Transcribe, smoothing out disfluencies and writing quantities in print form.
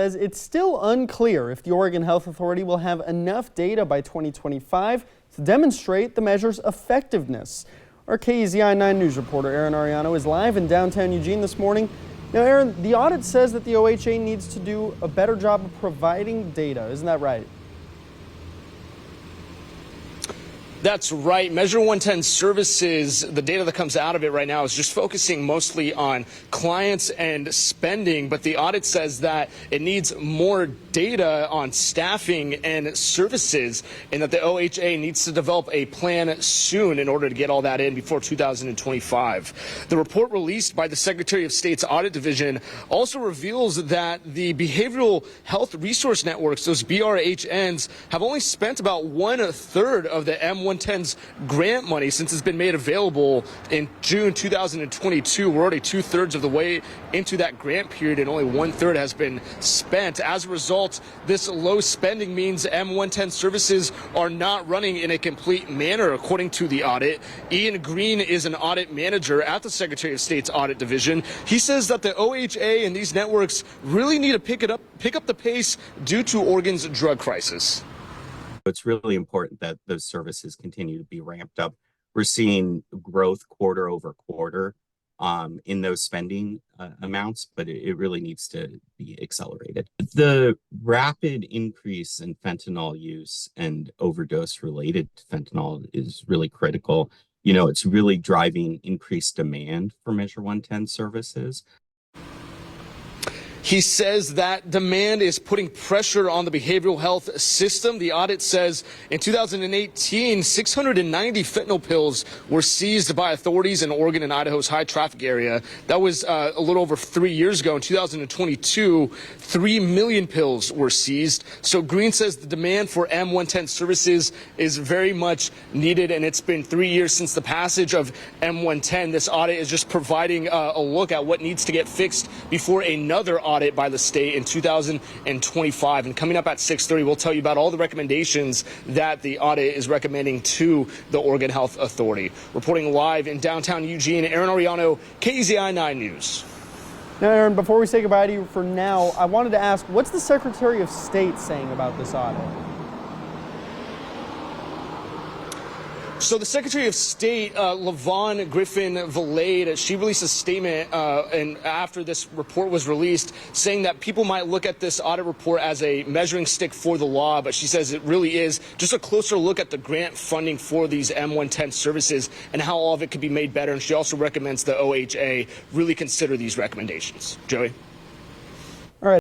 Says it's still unclear if the Oregon Health Authority will have enough data by 2025 to demonstrate the measure's effectiveness. Our KEZI 9 News reporter Aaron Ariano is live in downtown Eugene this morning. Now, Aaron, the audit says that the OHA needs to do a better job of providing data. Isn't that right? That's right. Measure 110 Services, the data that comes out of it right now is just focusing mostly on clients and spending, but the audit says that it needs more data on staffing and services, and that the OHA needs to develop a plan soon in order to get all that in before 2025. The report released by the Secretary of State's Audit Division also reveals that the Behavioral Health Resource Networks, those BRHNs, have only spent about 1/3 of the M110's grant money since it's been made available in June 2022. We're already 2/3 of the way into that grant period, and only 1/3 has been spent. As a result, this low spending means M110 services are not running in a complete manner, according to the audit. Ian Green is an audit manager at the Secretary of State's Audit Division. He says that the OHA and these networks really need to pick up the pace due to Oregon's drug crisis. It's really important that those services continue to be ramped up. We're seeing growth quarter over quarter in those spending amounts, but it really needs to be accelerated. The rapid increase in fentanyl use and overdose related to fentanyl is really critical. You know, it's really driving increased demand for Measure 110 services. He says that demand is putting pressure on the behavioral health system. The audit says in 2018, 690 fentanyl pills were seized by authorities in Oregon and Idaho's high traffic area. That was a little over 3 years ago. In 2022, 3 million pills were seized. So Green says the demand for M110 services is very much needed, and it's been 3 years since the passage of M110. This audit is just providing a look at what needs to get fixed before another audit by the state in 2025. And coming up at 6:30, we'll tell you about all the recommendations that the audit is recommending to the Oregon Health Authority. Reporting live in downtown Eugene, Aaron Ariano, KEZI 9 News. Now, Aaron, before we say goodbye to you for now, I wanted to ask, what's the Secretary of State saying about this audit? So the Secretary of State, LaVon Griffin-Valade, she released a statement and after this report was released, saying that people might look at this audit report as a measuring stick for the law, but she says it really is just a closer look at the grant funding for these M110 services and how all of it could be made better. And she also recommends the OHA really consider these recommendations. Joey?